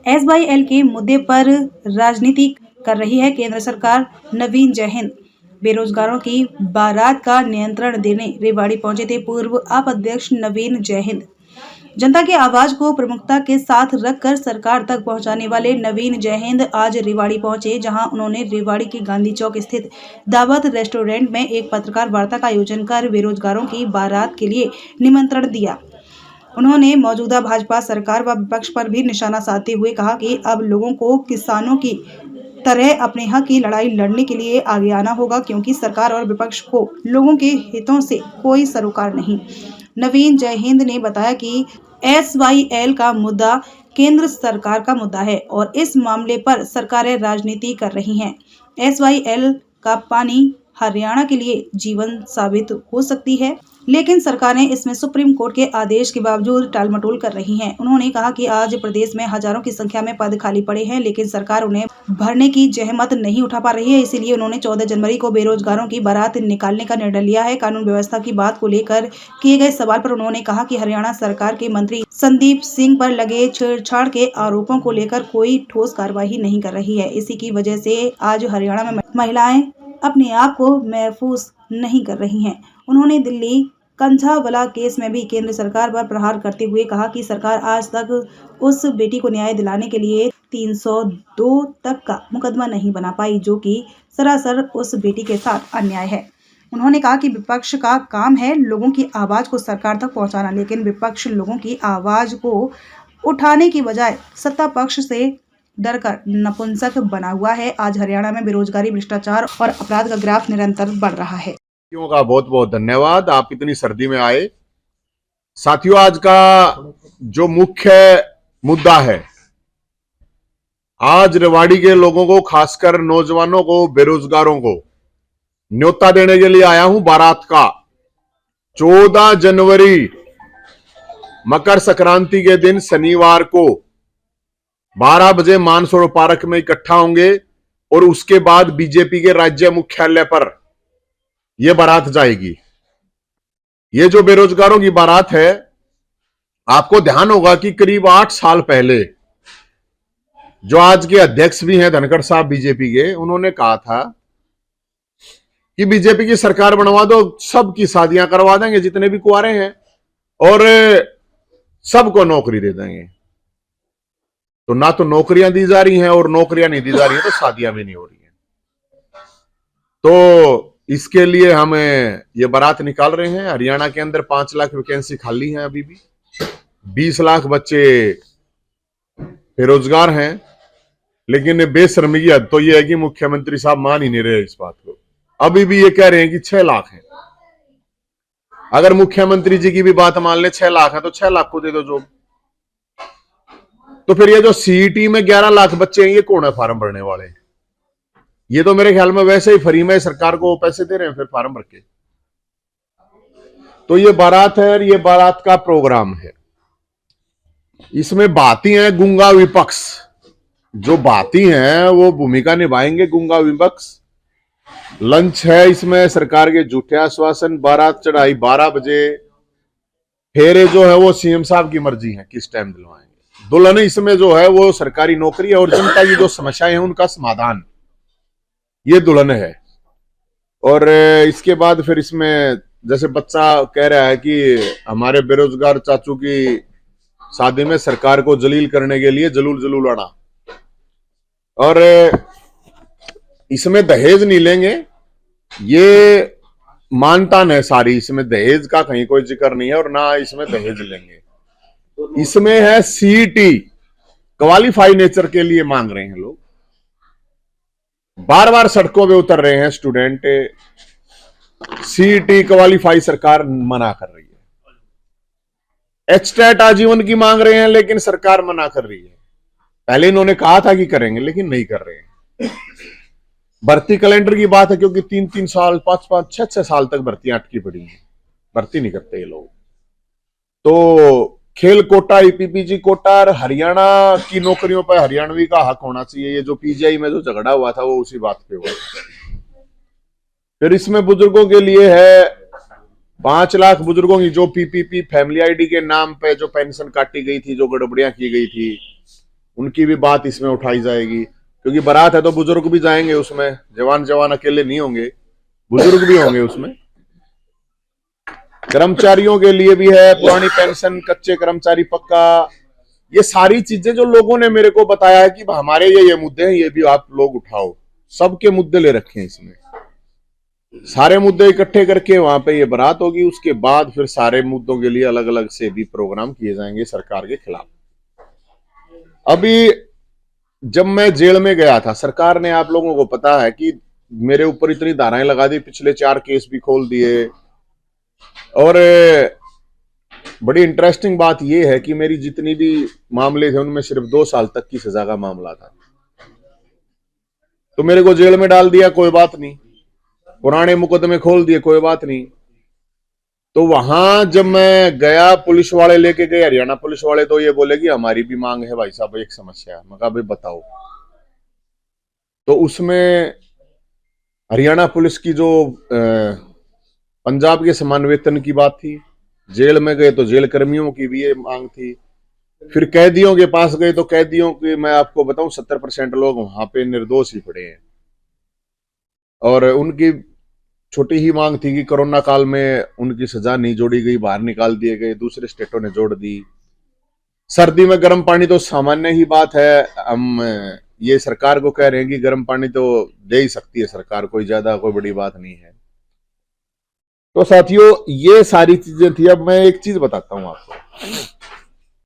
SYL के मुद्दे पर राजनीति कर रही है केंद्र सरकार। नवीन जयहिंद बेरोजगारों की बारात का नियंत्रण देने रेवाड़ी पहुंचे थे पूर्व आप अध्यक्ष नवीन जयहिंद। जनता की आवाज को प्रमुखता के साथ रखकर सरकार तक पहुंचाने वाले नवीन जयहिंद आज रेवाड़ी पहुंचे, जहां उन्होंने रेवाड़ी के गांधी चौक स्थित दावत रेस्टोरेंट में एक पत्रकार वार्ता का आयोजन कर बेरोजगारों की बारात के लिए निमंत्रण दिया। उन्होंने मौजूदा भाजपा सरकार व विपक्ष पर भी निशाना साधते हुए कहा कि अब लोगों को किसानों की तरह अपने हक की लड़ाई लड़ने के लिए आगे आना होगा, क्योंकि सरकार और विपक्ष को लोगों के हितों से कोई सरोकार नहीं। नवीन जयहिंद ने बताया कि SYL का मुद्दा केंद्र सरकार का मुद्दा है और इस मामले पर सरकारें राजनीति कर रही हैं। SYL का पानी हरियाणा के लिए जीवन साबित हो सकती है, लेकिन सरकारें इसमें सुप्रीम कोर्ट के आदेश के बावजूद टालमटोल कर रही हैं। उन्होंने कहा कि आज प्रदेश में हजारों की संख्या में पद खाली पड़े हैं, लेकिन सरकार उन्हें भरने की जहमत नहीं उठा पा रही है। इसीलिए उन्होंने 14 जनवरी को बेरोजगारों की बारात निकालने का निर्णय लिया है। कानून व्यवस्था की बात को लेकर किए गए सवाल पर उन्होंने कहा कि हरियाणा सरकार के मंत्री संदीप सिंह पर लगे छेड़छाड़ के आरोपों को लेकर कोई ठोस कार्रवाई नहीं कर रही है। इसी की वजह से आज हरियाणा में महिलाएं अपने आप को महफूज नहीं कर रही हैं। उन्होंने दिल्ली कंझावला केस में भी केंद्र सरकार पर प्रहार करते हुए कहा कि सरकार आज तक उस बेटी को न्याय दिलाने के लिए 302 तक का मुकदमा नहीं बना पाई, जो कि सरासर उस बेटी के साथ अन्याय है। उन्होंने कहा कि विपक्ष का काम है लोगों की आवाज को सरकार तक पहुंचाना, लेकिन विपक्ष लोगों की आवाज को उठाने की बजाय सत्ता पक्ष से डरकर नपुंसक बना हुआ है। आज हरियाणा में बेरोजगारी, भ्रष्टाचार और अपराध का ग्राफ निरंतर बढ़ रहा है। साथियों का बहुत बहुत धन्यवाद, आप इतनी सर्दी में आए। साथियों, आज का जो मुख्य मुद्दा है, आज रेवाड़ी के लोगों को, खासकर नौजवानों को, बेरोजगारों को न्योता देने के लिए आया हूं बारात का। 14 जनवरी मकर संक्रांति के दिन शनिवार को 12 बजे मानसरोवर पार्क में इकट्ठा होंगे और उसके बाद बीजेपी के राज्य मुख्यालय पर यह बारात जाएगी। ये जो बेरोजगारों की बारात है, आपको ध्यान होगा कि करीब 8 साल पहले जो आज के अध्यक्ष भी हैं धनखड़ साहब बीजेपी के, उन्होंने कहा था कि बीजेपी की सरकार बनवा दो, सबकी शादियां करवा देंगे जितने भी कुंवारे हैं और सबको नौकरी दे देंगे। तो ना तो नौकरियां दी जा रही हैं और नौकरियां नहीं दी जा रही हैं तो शादियां भी नहीं हो रही हैं। तो इसके लिए हम ये बारात निकाल रहे हैं। हरियाणा के अंदर 5 लाख वैकेंसी खाली हैं, अभी भी 20 लाख बच्चे बेरोजगार हैं। लेकिन बेशर्मी की हद तो ये है कि मुख्यमंत्री साहब मान ही नहीं रहे इस बात को। अभी भी ये कह रहे हैं कि 6 लाख हैं। अगर मुख्यमंत्री जी की भी बात मान ले 6 लाख है तो 6 लाख को दे दो जॉब। तो फिर ये जो सीईटी में 11 लाख बच्चे हैं, ये कौन है फार्म भरने वाले? ये तो मेरे ख्याल में वैसे ही फ्री में सरकार को पैसे दे रहे हैं फिर फार्म भर के। तो ये बारात है और ये बारात का प्रोग्राम है। इसमें बाती हैं गूंगा विपक्ष, जो बाती हैं वो भूमिका निभाएंगे गूंगा विपक्ष। लंच है इसमें सरकार के झूठे आश्वासन, बारात चढ़ाई 12 बजे, फेरे जो है वो सीएम साहब की मर्जी है किस टाइम दिलवाएंगे। दुल्हन इसमें जो है वो सरकारी नौकरी है और जनता की जो समस्याएं हैं उनका समाधान, ये दुल्हन है। और इसके बाद फिर इसमें जैसे बच्चा कह रहा है कि हमारे बेरोजगार चाचू की शादी में सरकार को जलील करने के लिए जलूल जलूल आना, और इसमें दहेज नहीं लेंगे, ये मानतान है सारी। इसमें दहेज का कहीं कोई जिक्र नहीं है और ना इसमें दहेज लेंगे। इसमें है सीईटी, क्वालिफाई नेचर के लिए मांग रहे हैं लोग। बार बार सड़कों पे उतर रहे हैं स्टूडेंट, सीईटी क्वालिफाई सरकार मना कर रही है। एचटेट आजीवन की मांग रहे हैं लेकिन सरकार मना कर रही है। पहले इन्होंने कहा था कि करेंगे लेकिन नहीं कर रहे हैं। भर्ती कैलेंडर की बात है क्योंकि 3-3 साल 5-5 6-6 साल तक भर्तियां अटकी पड़ी हैं, भर्ती नहीं करते ये लोग। तो खेल कोटा, ईपीपीजी कोटा और हरियाणा की नौकरियों पर हरियाणवी का हक होना चाहिए। ये जो पीजीआई में जो झगड़ा हुआ था वो उसी बात पे हुआ। फिर इसमें बुजुर्गों के लिए है 5 लाख बुजुर्गों की जो पीपीपी फैमिली आईडी के नाम पे जो पेंशन काटी गई थी, जो गड़बड़ियां की गई थी, उनकी भी बात इसमें उठाई जाएगी, क्योंकि बारात है तो बुजुर्ग भी जाएंगे उसमें, जवान जवान अकेले नहीं होंगे, बुजुर्ग भी होंगे उसमें। कर्मचारियों के लिए भी है, पुरानी पेंशन, कच्चे कर्मचारी पक्का, ये सारी चीजें जो लोगों ने मेरे को बताया है कि हमारे ये मुद्दे हैं, ये भी आप लोग उठाओ। सबके मुद्दे ले रखे हैं इसमें, सारे मुद्दे इकट्ठे करके वहां पे ये बारात होगी। उसके बाद फिर सारे मुद्दों के लिए अलग अलग से भी प्रोग्राम किए जाएंगे सरकार के खिलाफ। अभी जब मैं जेल में गया था, सरकार ने, आप लोगों को पता है कि मेरे ऊपर इतनी धाराएं लगा दी, पिछले 4 केस भी खोल दिए। और बड़ी इंटरेस्टिंग बात यह है कि मेरी जितनी भी मामले थे उनमें सिर्फ 2 साल तक की सजा का मामला था, तो मेरे को जेल में डाल दिया, कोई बात नहीं। पुराने मुकदमे खोल दिए, कोई बात नहीं। तो वहां जब मैं गया, पुलिस वाले लेके गए, हरियाणा पुलिस वाले, तो ये बोले कि हमारी भी मांग है भाई साहब, एक समस्या है। मैं कहा भाई बताओ। तो उसमें हरियाणा पुलिस की जो पंजाब के समान वेतन की बात थी, जेल में गए तो जेल कर्मियों की भी ये मांग थी। फिर कैदियों के पास गए तो कैदियों के, मैं आपको बताऊं, 70% लोग वहां पे निर्दोष ही पड़े हैं। और उनकी छोटी ही मांग थी कि कोरोना काल में उनकी सजा नहीं जोड़ी गई, बाहर निकाल दिए गए, दूसरे स्टेटों ने जोड़ दी। सर्दी में गर्म पानी तो सामान्य ही बात है, हम ये सरकार को कह रहे हैं कि गर्म पानी तो दे ही सकती है सरकार, कोई ज्यादा कोई बड़ी बात नहीं है। तो साथियों, ये सारी चीजें थी। अब मैं एक चीज बताता हूं आपको,